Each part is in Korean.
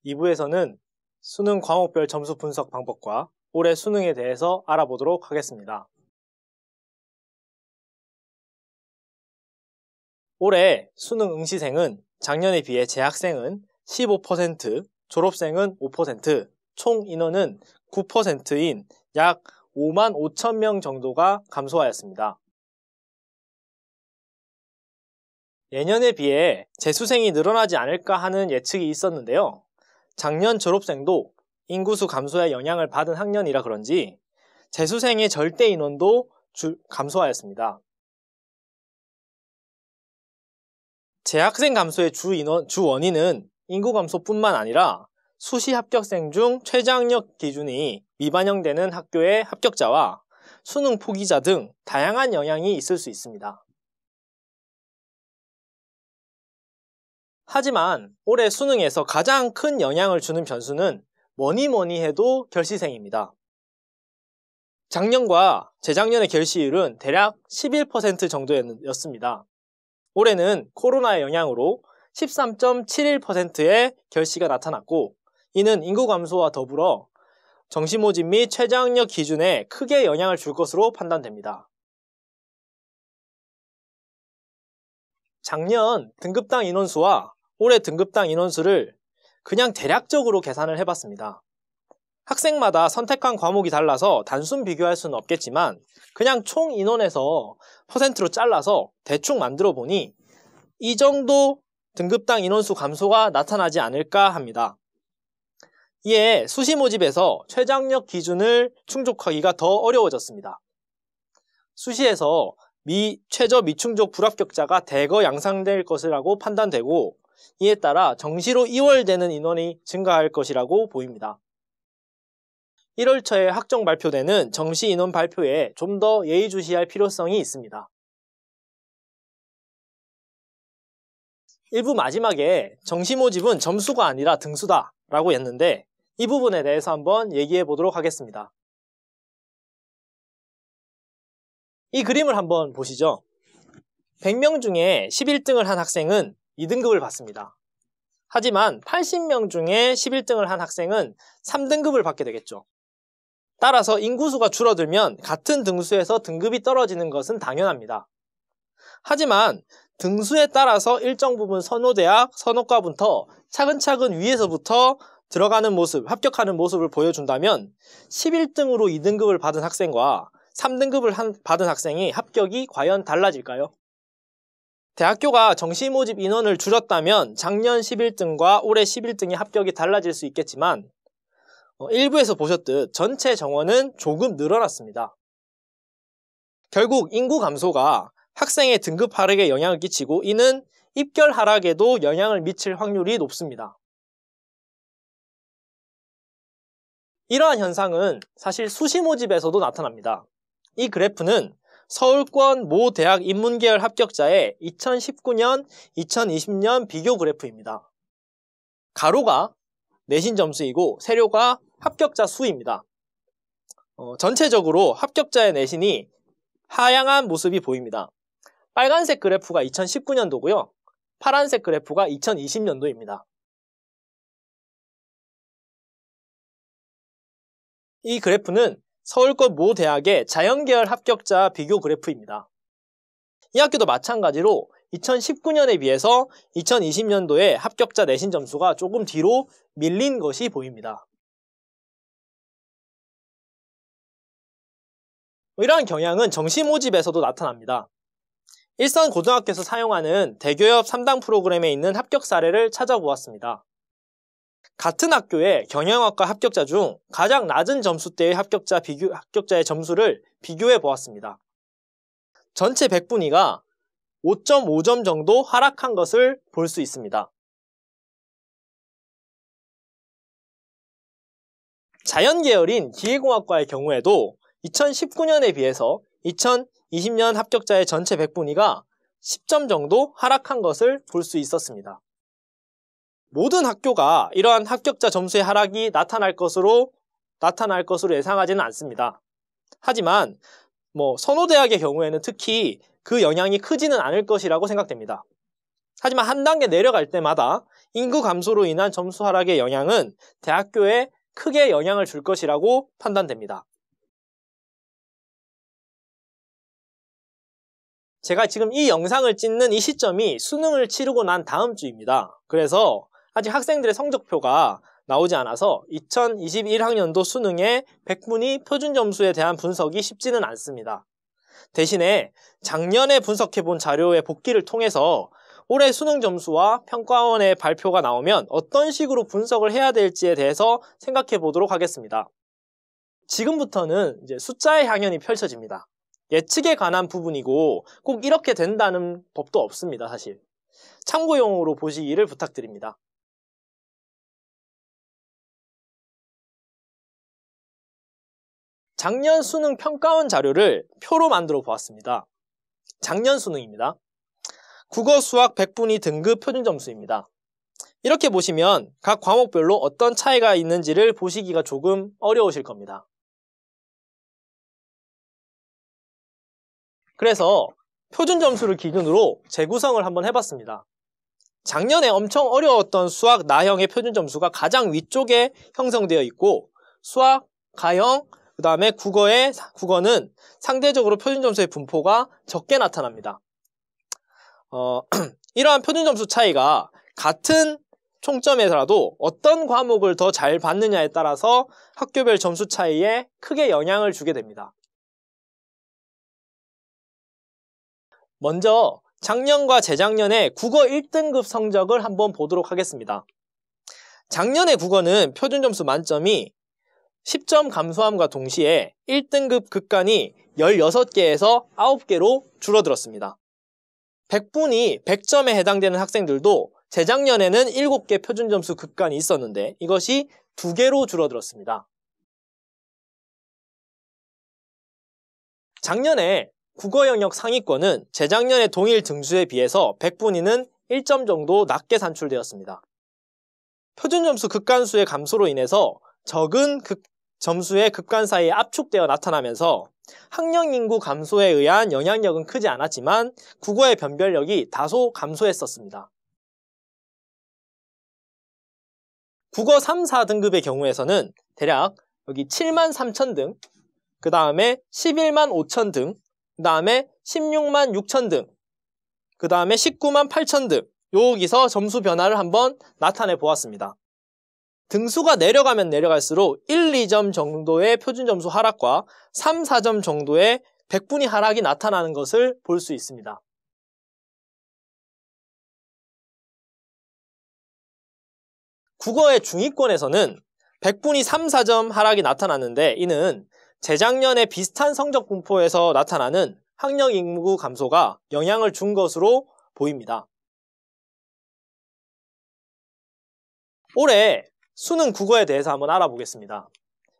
2부에서는 수능 과목별 점수 분석 방법과 올해 수능에 대해서 알아보도록 하겠습니다. 올해 수능 응시생은 작년에 비해 재학생은 15%, 졸업생은 5%, 총 인원은 9%인 약 5만 5천 명 정도가 감소하였습니다. 예년에 비해 재수생이 늘어나지 않을까 하는 예측이 있었는데요. 작년 졸업생도 인구수 감소의 영향을 받은 학년이라 그런지 재수생의 절대 인원도 감소하였습니다. 재학생 감소의 주 원인은 인구 감소뿐만 아니라 수시 합격생 중 최저학력 기준이 미반영되는 학교의 합격자와 수능 포기자 등 다양한 영향이 있을 수 있습니다. 하지만 올해 수능에서 가장 큰 영향을 주는 변수는 뭐니 해도 결시생입니다. 작년과 재작년의 결시율은 대략 11% 정도였습니다. 올해는 코로나의 영향으로 13.71%의 결시가 나타났고, 이는 인구 감소와 더불어 정시 모집 및 최저학력 기준에 크게 영향을 줄 것으로 판단됩니다. 작년 등급당 인원수와 올해 등급당 인원수를 그냥 대략적으로 계산을 해봤습니다. 학생마다 선택한 과목이 달라서 단순 비교할 수는 없겠지만 그냥 총 인원에서 퍼센트로 잘라서 대충 만들어 보니 이 정도 등급당 인원수 감소가 나타나지 않을까 합니다. 이에 수시 모집에서 최저학력 기준을 충족하기가 더 어려워졌습니다. 수시에서 최저 미충족 불합격자가 대거 양산될 것이라고 판단되고, 이에 따라 정시로 이월되는 인원이 증가할 것이라고 보입니다. 1월 초에 학종 발표되는 정시 인원 발표에 좀 더 예의주시할 필요성이 있습니다. 1부 마지막에 정시 모집은 점수가 아니라 등수다 라고 했는데, 이 부분에 대해서 한번 얘기해 보도록 하겠습니다. 이 그림을 한번 보시죠. 100명 중에 11등을 한 학생은 2등급을 받습니다. 하지만 80명 중에 11등을 한 학생은 3등급을 받게 되겠죠. 따라서 인구수가 줄어들면 같은 등수에서 등급이 떨어지는 것은 당연합니다. 하지만 등수에 따라서 일정 부분 선호대학, 선호과부터 차근차근 위에서부터 들어가는 모습, 합격하는 모습을 보여준다면 11등으로 2등급을 받은 학생과 3등급을 받은 학생이 합격이 과연 달라질까요? 대학교가 정시 모집 인원을 줄였다면 작년 11등과 올해 11등의 합격이 달라질 수 있겠지만, 일부에서 보셨듯 전체 정원은 조금 늘어났습니다. 결국 인구 감소가 학생의 등급 하락에 영향을 끼치고, 이는 입결 하락에도 영향을 미칠 확률이 높습니다. 이러한 현상은 사실 수시 모집에서도 나타납니다. 이 그래프는 서울권 모 대학 인문계열 합격자의 2019년, 2020년 비교 그래프입니다. 가로가 내신 점수이고 세로가 합격자 수입니다. 전체적으로 합격자의 내신이 하향한 모습이 보입니다. 빨간색 그래프가 2019년도고요. 파란색 그래프가 2020년도입니다. 이 그래프는 서울권 모 대학의 자연계열 합격자 비교 그래프입니다. 이 학교도 마찬가지로 2019년에 비해서 2020년도에 합격자 내신 점수가 조금 뒤로 밀린 것이 보입니다. 이러한 경향은 정시 모집에서도 나타납니다. 일선 고등학교에서 사용하는 대교협 3당 프로그램에 있는 합격 사례를 찾아보았습니다. 같은 학교의 경영학과 합격자 중 가장 낮은 점수대의 합격자의 점수를 비교해 보았습니다. 전체 100분위가 5.5점 정도 하락한 것을 볼 수 있습니다. 자연계열인 기계공학과의 경우에도 2019년에 비해서 2020년 합격자의 전체 100분위가 10점 정도 하락한 것을 볼 수 있었습니다. 모든 학교가 이러한 합격자 점수의 하락이 나타날 것으로 예상하지는 않습니다. 하지만 선호대학의 경우에는 특히 그 영향이 크지는 않을 것이라고 생각됩니다. 하지만 한 단계 내려갈 때마다 인구 감소로 인한 점수 하락의 영향은 대학교에 크게 영향을 줄 것이라고 판단됩니다. 제가 지금 이 영상을 찍는 이 시점이 수능을 치르고 난 다음 주입니다. 그래서 아직 학생들의 성적표가 나오지 않아서 2021학년도 수능의 백분위 표준 점수에 대한 분석이 쉽지는 않습니다. 대신에 작년에 분석해본 자료의 복기를 통해서 올해 수능 점수와 평가원의 발표가 나오면 어떤 식으로 분석을 해야 될지에 대해서 생각해 보도록 하겠습니다. 지금부터는 이제 숫자의 향연이 펼쳐집니다. 예측에 관한 부분이고 꼭 이렇게 된다는 법도 없습니다, 사실. 참고용으로 보시기를 부탁드립니다. 작년 수능 평가원 자료를 표로 만들어 보았습니다. 작년 수능입니다. 국어, 수학, 백분위 등급 표준 점수입니다. 이렇게 보시면 각 과목별로 어떤 차이가 있는지를 보시기가 조금 어려우실 겁니다. 그래서 표준 점수를 기준으로 재구성을 한번 해봤습니다. 작년에 엄청 어려웠던 수학 나형의 표준 점수가 가장 위쪽에 형성되어 있고 수학, 가형, 그 다음에 국어는 상대적으로 표준 점수의 분포가 적게 나타납니다. 이러한 표준 점수 차이가 같은 총점에서라도 어떤 과목을 더 잘 받느냐에 따라서 학교별 점수 차이에 크게 영향을 주게 됩니다. 먼저 작년과 재작년의 국어 1등급 성적을 한번 보도록 하겠습니다. 작년의 국어는 표준 점수 만점이 10점 감소함과 동시에 1등급 극간이 16개에서 9개로 줄어들었습니다. 백분위 100점에 해당되는 학생들도 재작년에는 7개 표준 점수 극간이 있었는데 이것이 2개로 줄어들었습니다. 작년에 국어 영역 상위권은 재작년의 동일 등수에 비해서 백분위는 1점 정도 낮게 산출되었습니다. 표준 점수 극간수의 감소로 인해서 적은 점수의 극간 사이에 압축되어 나타나면서 학령 인구 감소에 의한 영향력은 크지 않았지만 국어의 변별력이 다소 감소했었습니다. 국어 3, 4등급의 경우에서는 대략 여기 7만 3천 등, 그 다음에 11만 5천 등, 그 다음에 16만 6천 등, 그 다음에 19만 8천 등 여기서 점수 변화를 한번 나타내 보았습니다. 등수가 내려가면 내려갈수록 1, 2점 정도의 표준 점수 하락과 3, 4점 정도의 백분위 하락이 나타나는 것을 볼 수 있습니다. 국어의 중위권에서는 백분위 3, 4점 하락이 나타났는데 이는 재작년에 비슷한 성적 분포에서 나타나는 학령 인구 감소가 영향을 준 것으로 보입니다. 올해 수능 국어에 대해서 한번 알아보겠습니다.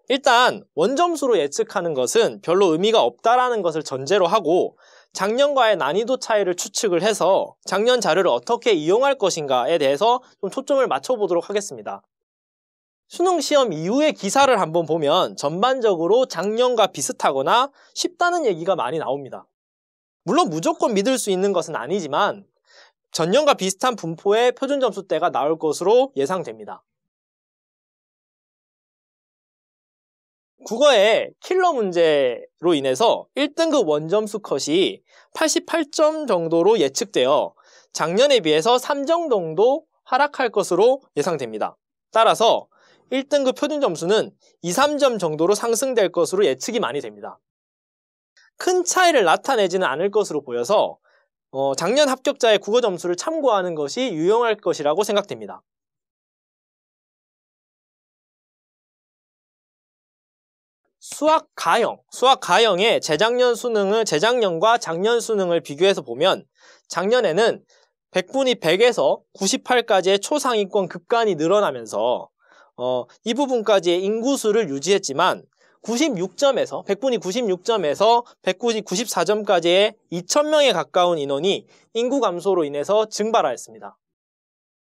일단 원점수로 예측하는 것은 별로 의미가 없다라는 것을 전제로 하고 작년과의 난이도 차이를 추측을 해서 작년 자료를 어떻게 이용할 것인가에 대해서 좀 초점을 맞춰보도록 하겠습니다. 수능 시험 이후의 기사를 한번 보면 전반적으로 작년과 비슷하거나 쉽다는 얘기가 많이 나옵니다. 물론 무조건 믿을 수 있는 것은 아니지만 전년과 비슷한 분포의 표준 점수대가 나올 것으로 예상됩니다. 국어의 킬러 문제로 인해서 1등급 원점수 컷이 88점 정도로 예측되어 작년에 비해서 3점 정도 하락할 것으로 예상됩니다. 따라서 1등급 표준 점수는 2, 3점 정도로 상승될 것으로 예측이 많이 됩니다. 큰 차이를 나타내지는 않을 것으로 보여서 작년 합격자의 국어 점수를 참고하는 것이 유용할 것이라고 생각됩니다. 수학 가형의 재작년과 작년 수능을 비교해서 보면 작년에는 백분위 100에서 98까지의 초상위권 급간이 늘어나면서 이 부분까지의 인구수를 유지했지만 96점에서 백분위 96점에서 194점까지의 2,000명에 가까운 인원이 인구 감소로 인해서 증발하였습니다.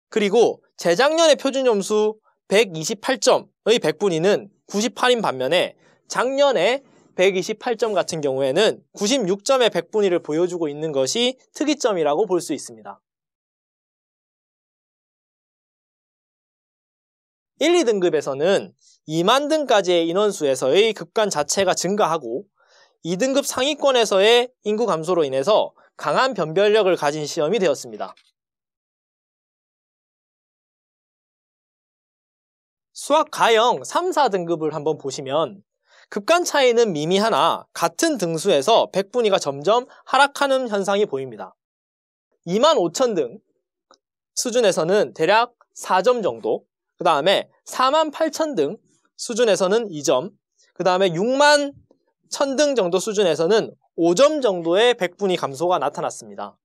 그리고 재작년의 표준 점수 128점의 백분위는 98인 반면에 작년에 128점 같은 경우에는 96점의 백분위를 보여주고 있는 것이 특이점이라고 볼 수 있습니다. 1, 2등급에서는 2만 등까지의 인원수에서의 급감 자체가 증가하고 2등급 상위권에서의 인구 감소로 인해서 강한 변별력을 가진 시험이 되었습니다. 수학 가형 3, 4등급을 한번 보시면 급감 차이는 미미하나 같은 등수에서 백분위가 점점 하락하는 현상이 보입니다. 25,000등 수준에서는 대략 4점 정도, 그 다음에 48,000등 수준에서는 2점, 그 다음에 61,000등 정도 수준에서는 5점 정도의 백분위 감소가 나타났습니다.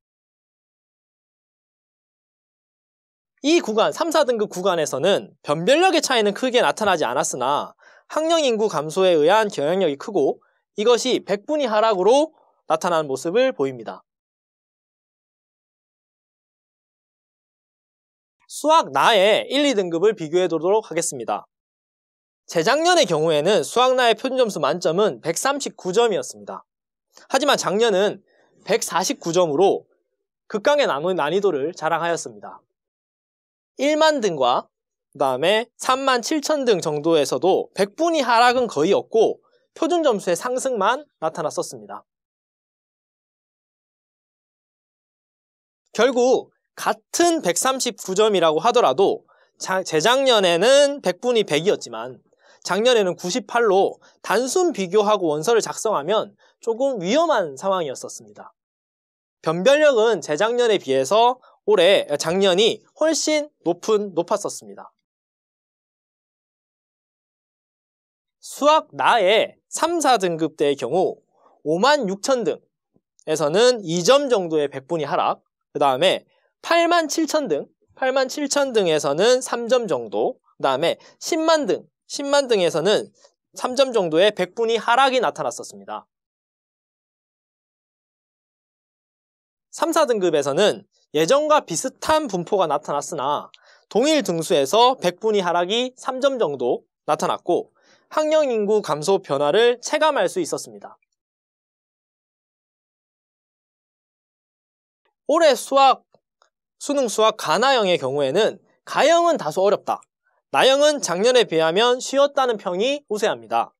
이 구간, 3, 4등급 구간에서는 변별력의 차이는 크게 나타나지 않았으나 학령 인구 감소에 의한 영향력이 크고 이것이 백분위 하락으로 나타나는 모습을 보입니다. 수학 나의 1, 2등급을 비교해 보도록 하겠습니다. 재작년의 경우에는 수학 나의 표준점수 만점은 139점이었습니다. 하지만 작년은 149점으로 극강의 난이도를 자랑하였습니다. 1만 등과 그 다음에 3만 7천 등 정도에서도 백분위 하락은 거의 없고 표준점수의 상승만 나타났었습니다. 결국 같은 139점이라고 하더라도 재작년에는 백분위 100이었지만 작년에는 98로 단순 비교하고 원서를 작성하면 조금 위험한 상황이었었습니다. 변별력은 재작년에 비해서 작년이 훨씬 높았었습니다. 수학 나의 3, 4등급대의 경우 56,000등에서는 2점 정도의 백분위 하락, 그 다음에 87,000등, 87,000등에서는 3점 정도, 그 다음에 10만 등에서는 3점 정도의 백분위 하락이 나타났었습니다. 3, 4등급에서는 예전과 비슷한 분포가 나타났으나 동일 등수에서 백분위 하락이 3점 정도 나타났고 학령 인구 감소 변화를 체감할 수 있었습니다. 올해 수능 수학 가나형의 경우에는 가형은 다소 어렵다. 나형은 작년에 비하면 쉬웠다는 평이 우세합니다.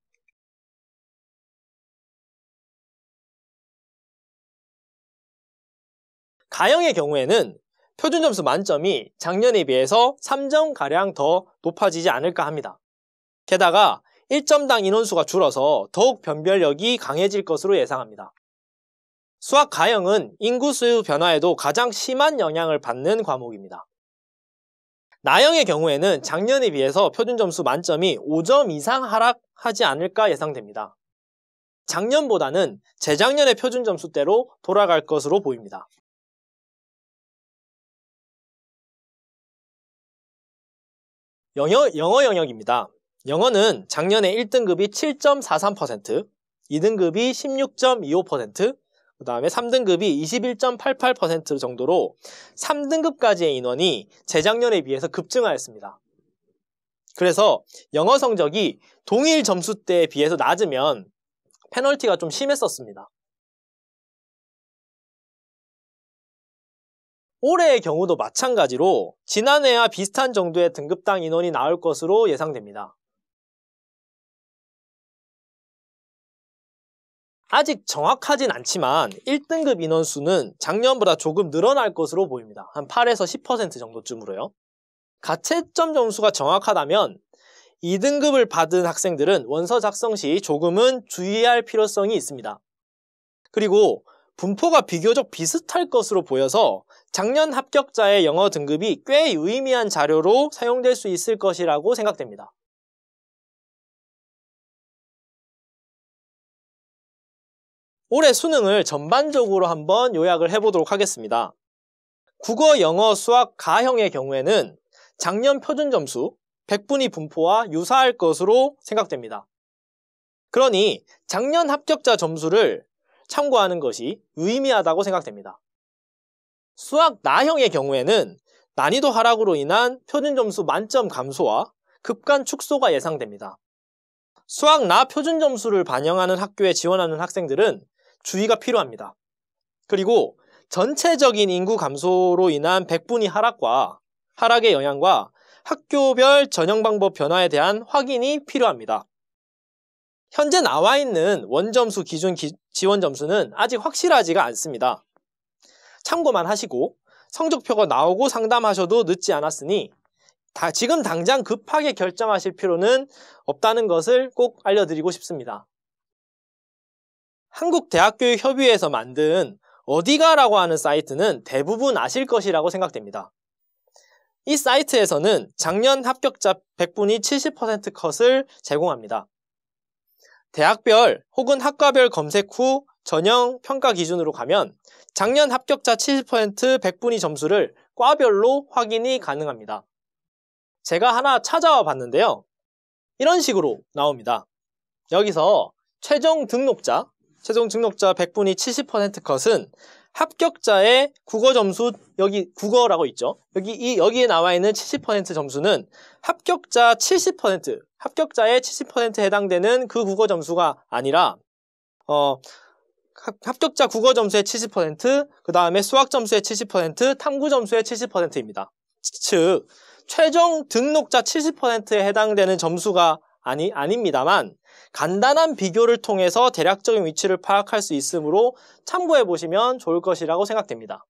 가형의 경우에는 표준점수 만점이 작년에 비해서 3점가량 더 높아지지 않을까 합니다. 게다가 1점당 인원수가 줄어서 더욱 변별력이 강해질 것으로 예상합니다. 수학 가형은 인구수 변화에도 가장 심한 영향을 받는 과목입니다. 나형의 경우에는 작년에 비해서 표준점수 만점이 5점 이상 하락하지 않을까 예상됩니다. 작년보다는 재작년의 표준점수대로 돌아갈 것으로 보입니다. 영어 영역입니다. 영어는 작년에 1등급이 7.43%, 2등급이 16.25%, 그 다음에 3등급이 21.88% 정도로 3등급까지의 인원이 재작년에 비해서 급증하였습니다. 그래서 영어 성적이 동일 점수대에 비해서 낮으면 페널티가 좀 심했었습니다. 올해의 경우도 마찬가지로 지난해와 비슷한 정도의 등급당 인원이 나올 것으로 예상됩니다. 아직 정확하진 않지만 1등급 인원수는 작년보다 조금 늘어날 것으로 보입니다. 한 8에서 10% 정도쯤으로요. 가채점 점수가 정확하다면 2등급을 받은 학생들은 원서 작성 시 조금은 주의할 필요성이 있습니다. 그리고 분포가 비교적 비슷할 것으로 보여서 작년 합격자의 영어 등급이 꽤 유의미한 자료로 사용될 수 있을 것이라고 생각됩니다. 올해 수능을 전반적으로 한번 요약을 해보도록 하겠습니다. 국어, 영어, 수학, 가형의 경우에는 작년 표준점수, 백분위 분포와 유사할 것으로 생각됩니다. 그러니 작년 합격자 점수를 참고하는 것이 유의미하다고 생각됩니다. 수학 나형의 경우에는 난이도 하락으로 인한 표준점수 만점 감소와 급간 축소가 예상됩니다. 수학 나 표준점수를 반영하는 학교에 지원하는 학생들은 주의가 필요합니다. 그리고 전체적인 인구 감소로 인한 백분위 하락의 영향과 학교별 전형 방법 변화에 대한 확인이 필요합니다. 현재 나와 있는 원점수 기준 지원 점수는 아직 확실하지가 않습니다. 참고만 하시고 성적표가 나오고 상담하셔도 늦지 않았으니 지금 당장 급하게 결정하실 필요는 없다는 것을 꼭 알려드리고 싶습니다. 한국대학교육협의회에서 만든 어디가라고 하는 사이트는 대부분 아실 것이라고 생각됩니다. 이 사이트에서는 작년 합격자 100분위 70% 컷을 제공합니다. 대학별 혹은 학과별 검색 후 전형 평가 기준으로 가면 작년 합격자 70% 100분위 점수를 과별로 확인이 가능합니다. 제가 하나 찾아와 봤는데요. 이런 식으로 나옵니다. 여기서 최종 등록자 100분위 70% 컷은 합격자의 국어 점수, 여기 국어라고 있죠. 여기에 나와 있는 70% 점수는 합격자의 70%에 해당되는 그 국어 점수가 아니라, 합격자 국어 점수의 70%, 그 다음에 수학 점수의 70%, 탐구 점수의 70%입니다. 즉, 최종 등록자 70%에 해당되는 점수가 아닙니다만, 간단한 비교를 통해서 대략적인 위치를 파악할 수 있으므로 참고해 보시면 좋을 것이라고 생각됩니다.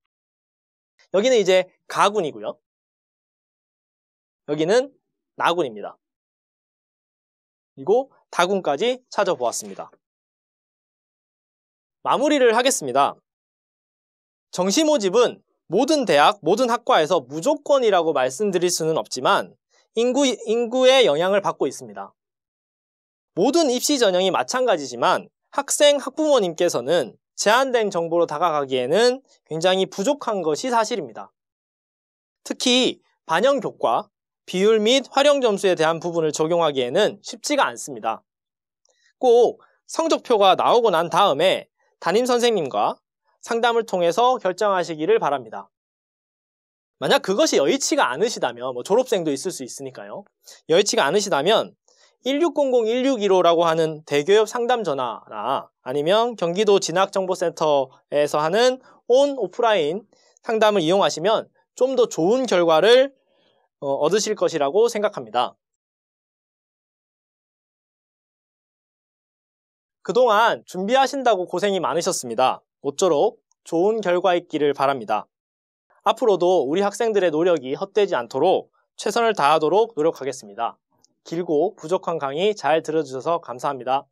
여기는 이제 가군이고요. 여기는 나군입니다. 그리고 다군까지 찾아보았습니다. 마무리를 하겠습니다. 정시 모집은 모든 대학, 모든 학과에서 무조건이라고 말씀드릴 수는 없지만 인구의 영향을 받고 있습니다. 모든 입시 전형이 마찬가지지만 학생, 학부모님께서는 제한된 정보로 다가가기에는 굉장히 부족한 것이 사실입니다. 특히 반영 교과, 비율 및 활용 점수에 대한 부분을 적용하기에는 쉽지가 않습니다. 꼭 성적표가 나오고 난 다음에 담임 선생님과 상담을 통해서 결정하시기를 바랍니다. 만약 그것이 여의치가 않으시다면, 졸업생도 있을 수 있으니까요. 여의치가 않으시다면 1600-1615라고 하는 대기업 상담 전화나 아니면 경기도 진학정보센터에서 하는 오프라인 상담을 이용하시면 좀 더 좋은 결과를 얻으실 것이라고 생각합니다. 그동안 준비하신다고 고생이 많으셨습니다. 모쪼록 좋은 결과 있기를 바랍니다. 앞으로도 우리 학생들의 노력이 헛되지 않도록 최선을 다하도록 노력하겠습니다. 길고 부족한 강의 잘 들어주셔서 감사합니다.